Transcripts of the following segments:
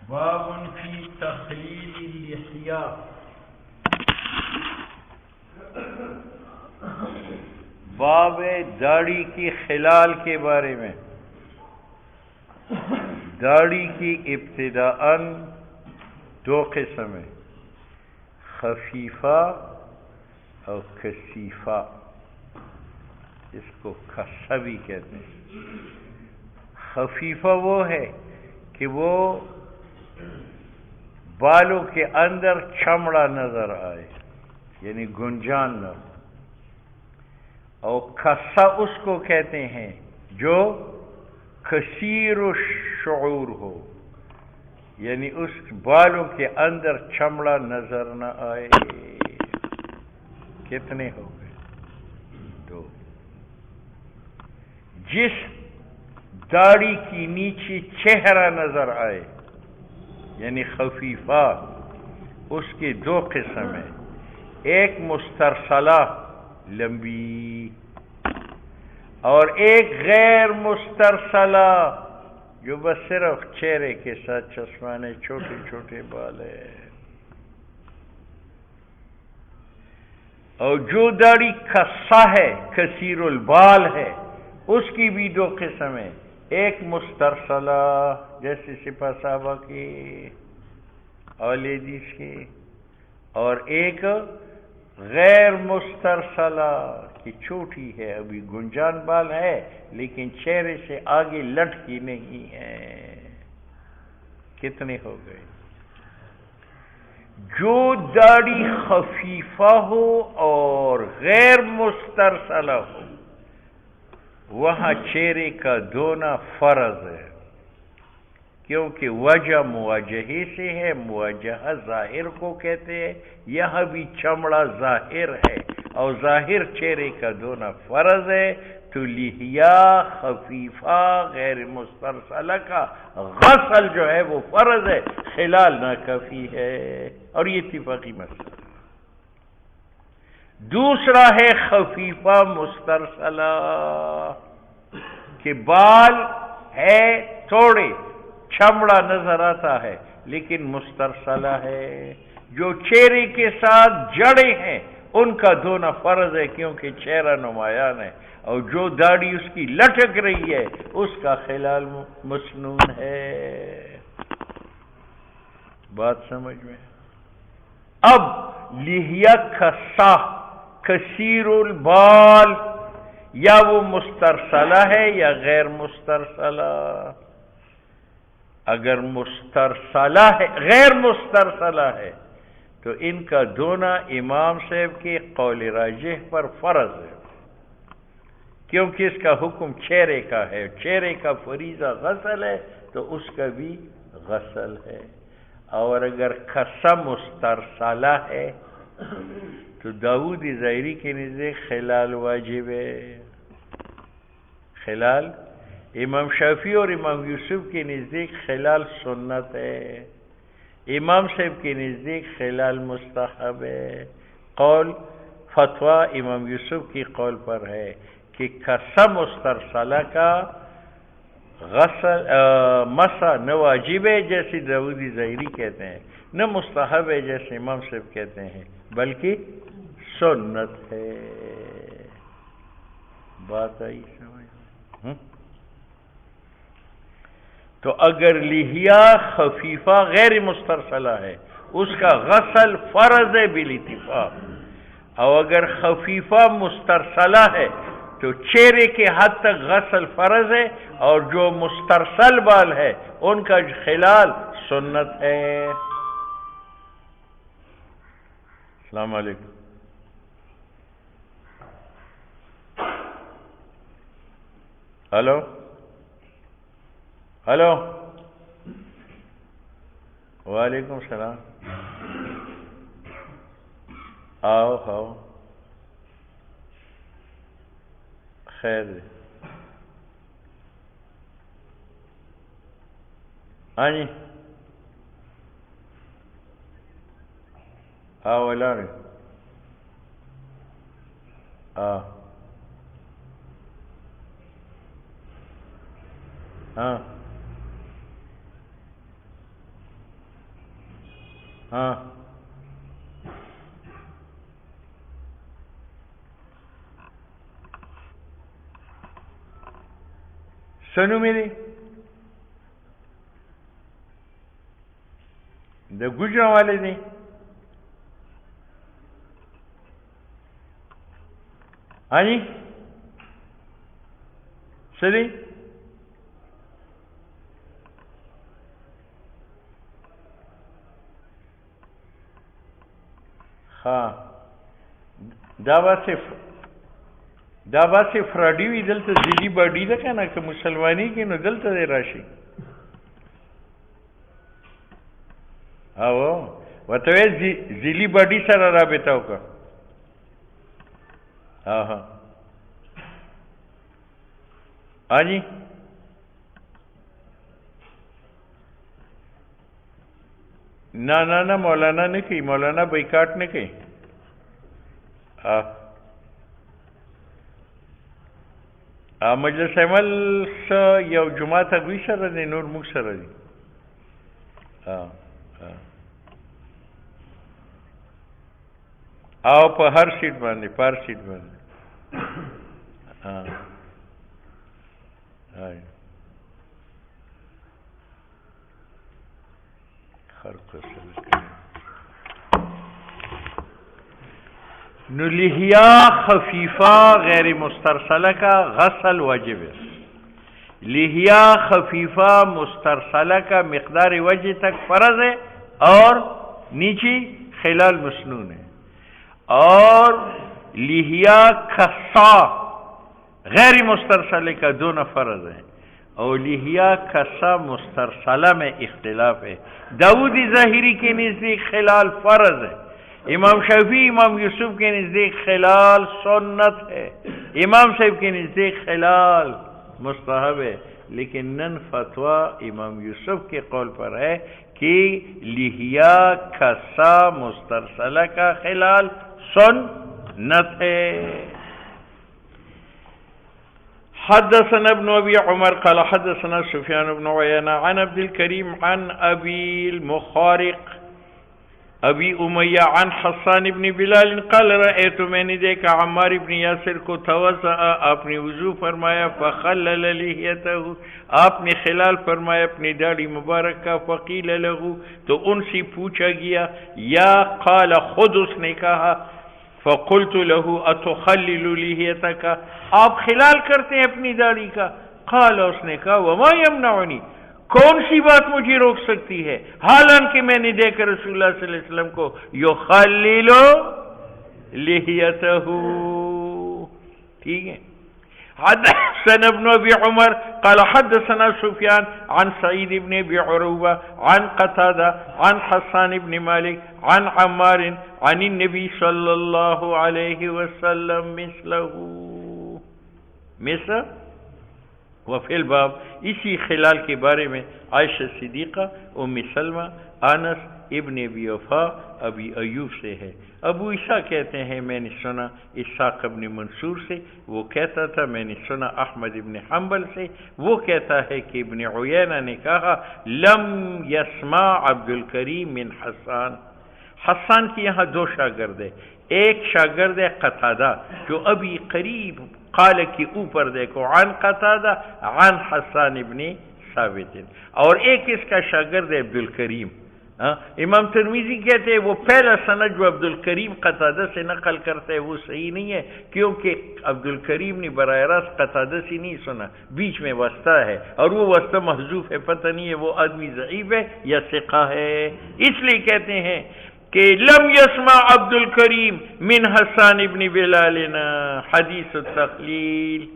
باب فی تخلیل اللحیہ، باب داڑھی کی خلال کے بارے میں۔ داڑھی کی ابتداءً دو قسم ہیں، خفیفہ اور کثیفہ، اس کو کثا بھی کہتے ہیں۔ خفیفہ وہ ہے کہ وہ بالوں کے اندر چمڑا نظر آئے، یعنی گنجان نہ ہو، اور کثا اس کو کہتے ہیں جو کثیر الشعور ہو، یعنی اس بالوں کے اندر چمڑا نظر نہ آئے۔ کتنے ہو گئے؟ دو۔ جس داڑھی کی نیچے چہرہ نظر آئے یعنی خفیفہ، اس کی دو قسم ہیں، ایک مسترسلہ لمبی اور ایک غیر مسترسلہ جو بس صرف چہرے کے ساتھ چشمانے، چھوٹے چھوٹے بال ہے۔ اور جو داڑھی کثا ہے، کثیر البال ہے، اس کی بھی دو قسم ہیں، ایک مسترسلہ جیسے سپہ صحابہ کی اور لیڈیز کی، اور ایک غیر مسترسلہ کی چھوٹی ہے، ابھی گنجان بال ہے لیکن چہرے سے آگے لٹکی نہیں ہے۔ کتنے ہو گئے؟ جو داڑھی خفیفہ ہو اور غیر مسترسلہ ہو، وہاں چہرے کا دھونا فرض ہے، کیونکہ وجہ مواجہے سے ہے، مواجہہ ظاہر کو کہتے ہیں، یہاں بھی چمڑا ظاہر ہے اور ظاہر چہرے کا دھونا فرض ہے، تو لحیہ خفیفہ غیر مسترسلہ کا غسل جو ہے وہ فرض ہے، خلال ناکافی ہے، اور یہ اتفاقی مسئلہ۔ دوسرا ہے خفیفہ مسترسلہ، کہ بال ہے تھوڑے، چمڑا نظر آتا ہے لیکن مسترسلہ ہے، جو چہرے کے ساتھ جڑے ہیں ان کا دھونا فرض ہے کیونکہ چہرہ نمایاں ہے، اور جو داڑھی اس کی لٹک رہی ہے اس کا خلال مسنون ہے۔ بات سمجھ میں؟ اب لحیہ کثا، کثیر البال، یا وہ مسترسلہ ہے یا غیر مسترسلہ؟ اگر مسترسلہ ہے، غیر مسترسلہ ہے، تو ان کا دھونا امام صاحب کے قول راجح پر فرض ہے، کیونکہ اس کا حکم چہرے کا ہے، چہرے کا فریضہ غسل ہے تو اس کا بھی غسل ہے۔ اور اگر کثا مسترسلہ ہے تو داؤد ظاہری کے نزدیک خلال واجب ہے، خلال امام شافعی اور امام یوسف کے نزدیک خلال سنت ہے، امام صاحب کے نزدیک خلال مستحب ہے۔ قول فتویٰ امام یوسف کی قول پر ہے کہ کثا مسترسلہ کا غسل مسح نہ واجب ہے جیسے داؤدی ظاہری کہتے ہیں، نہ مستحب ہے جیسے امام صاحب کہتے ہیں، بلکہ سنت ہے۔ بات آئی سمجھ؟ تو اگر لحیہ خفیفہ غیر مسترسلہ ہے اس کا غسل فرض ہے بالاتفاق، اور اگر خفیفہ مسترسلہ ہے تو چہرے کے حد تک غسل فرض ہے، اور جو مسترسل بال ہے ان کا خلال سنت ہے۔ السلام علیکم۔ ہلو ہلو، وعلیکم السلام، آؤ آؤ، خیر، ہاں جی، آؤ اللہ، ہاں ہاں ہاں سنو میرے دا گجرا والے نے ہاں جی سری ہاں دابا سے فراڈی وی دلتا زیلی باڈی دا کنا که مسلمانی کی نو دلتا دے راشی آو وطوے زیلی باڈی سر رابطاو کا ہاں ہاں ہاں جی نہ مولانا نے کی مولانا بائیکاٹ نے کی مجلس عمل سا یو جماعت اگوی سر دی نور مک سر دی آو پا ہر سیٹ باندے پار سیٹ باندے خرق سر نو لحیا خفیفہ غیر مسترسلہ کا غسل واجب ہے لحیا خفیفہ مسترسلہ کا مقدار وجہ تک فرض ہے اور نیچی خلال مسنون ہے اور لحیا کسا غیر مسترسلہ کا دونوں فرض ہے اور لحیا کسا مسترسلہ میں اختلاف ہے داودی ظاہری کے نزدیک خلال فرض ہے امام شافعی امام یوسف کے نزدیک خلال سنت ہے امام صاحب کے نزدیک خلال مستحب ہے لیکن نن فتویٰ امام یوسف کے قول پر ہے کہ لحیا کسا مسترسلہ کا خلال سنت ہے حدثنا ابن ابي عمر قال حدثنا سفيان بن عيينة عن عبد الكريم عن ابي المخارق ابی امیہ عن حسان ابن بلال قال رأیت میں نے دیکھا عمار ابن یاسر کو توضع آپ نے وضو فرمایا فخلل لحیتہ آپ نے خلال فرمایا اپنی داڑھی مبارک کا فقیل له تو ان سے پوچھا گیا یا قال خود اس نے کہا فقلت له اتخلل لحیتک آپ خلال کرتے ہیں اپنی داڑھی کا قال اس نے کہا وما یمنعنی کون سی بات مجھے روک سکتی ہے حالانکہ میں نے دیکھا رسول اللہ صلی اللہ علیہ وسلم کو یخلل لحیتہ ٹھیک ہے حدثنا ابن ابي عمر قال حدثنا سفيان عن سعيد بن ابي عروبة عن قتادة عن حسان بن مالك عن عمار عن النبي صلى الله عليه وسلم مثله وفی الباب اسی خلال کے بارے میں عائشہ صدیقہ ام سلمہ انس ابن ابی وفا ابی ایوب سے ہے ابو عیسیٰ کہتے ہیں میں نے سنا اسحاق ابن منصور سے وہ کہتا تھا میں نے سنا احمد ابن حنبل سے وہ کہتا ہے کہ ابن عیینہ نے کہا لم یسمع عبد الکریم من حسان کی یہاں دو شاگرد ہے ایک شاگرد ہے قتادہ جو ابھی قریب قال کی اوپر دیکھو عن قتادہ عن حسان ابن ثابت اور ایک اس کا شاگرد ہے عبد الکریم امام ترمذی کہتے ہیں وہ پہلا سند جو عبد الکریم قتادہ سے نقل کرتا ہے وہ صحیح نہیں ہے کیونکہ عبد الکریم نے براہ راست قتادہ سے نہیں سنا بیچ میں واسطہ ہے اور وہ واسطہ محذوف ہے پتہ نہیں ہے وہ آدمی ضعیف ہے یا ثقہ ہے اس لیے کہتے ہیں کہ لم یسمع عبد الکریم من حسان ابن بلال حدیث التخلیل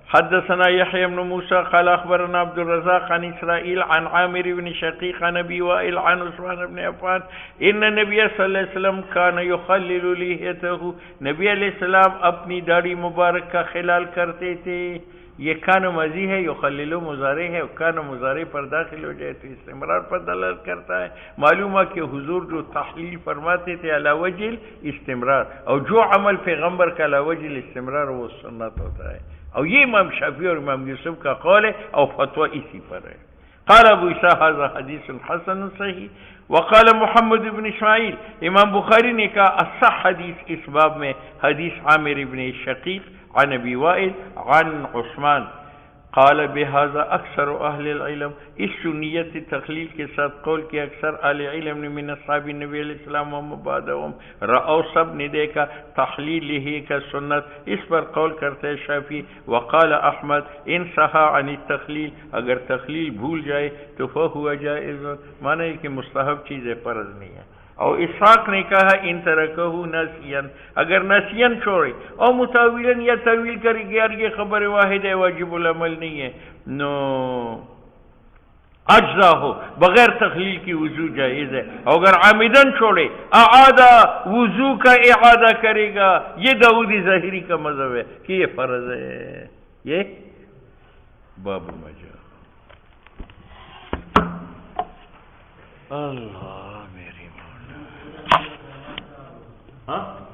حدثنا يحيى بن موسى قال اخبرنا عبد الرزاق عن اسرائيل عن عامر بن شقيق عن ابي وائل عن عثمان بن عفان ان النبي صلى الله عليه وسلم كان يخلل لحيته نبی علیہ السلام اپنی داڑھی مبارک کا خلال کرتے تھے یہ کان ماضی ہے یخللو مضارع ہے کان مضارع پر داخل ہو جائے تو استمرار پر دلالت کرتا ہے معلوم ہے کہ حضور جو تحلیل فرماتے تھے علی وجہ استمرار اور جو عمل پیغمبر کا علی وجہ استمرار وہ سنت ہوتا ہے اور یہ امام شافعی اور امام یوسف کا قول ہے اور فتویٰ اسی پر ہے قال ابو عیسیٰ ھذا حدیث حسن صحیح وقال محمد بن اسماعیل امام بخاری نے کہا اصح حدیث اس باب میں حدیث عامر بن شقیق عن ابی وائل عن عثمان قال بهذا اکثر اہل العلم اس سنیت تخلیل کے ساتھ قول کے اکثر اہل علم نے من اصحاب نبی علیہ السلام و مبادہم رأو سب نے دیکھا تحلیل ہی کا سنت اس پر قول کرتے شافعی وقال احمد ان صحا عن التخلیل اگر تخلیل بھول جائے تو فہو جائز معنی کہ مستحب چیز ہے فرض نہیں ہے اور اسحاق نے کہا ان ترکہ نسین اگر نسین چھوڑے اور متاویلا یا تویل کرے گی یار یہ خبر واحد ہے واجب العمل نہیں ہے نو اجزا ہو بغیر تخلیل کی وضو جائز ہے اور اگر عامدن چھوڑے اعادہ وضو کا اعادہ کرے گا یہ داؤدی ظاہری کا مذہب ہے کہ یہ فرض ہے یہ باب مجا اللہ میری مولا ہاں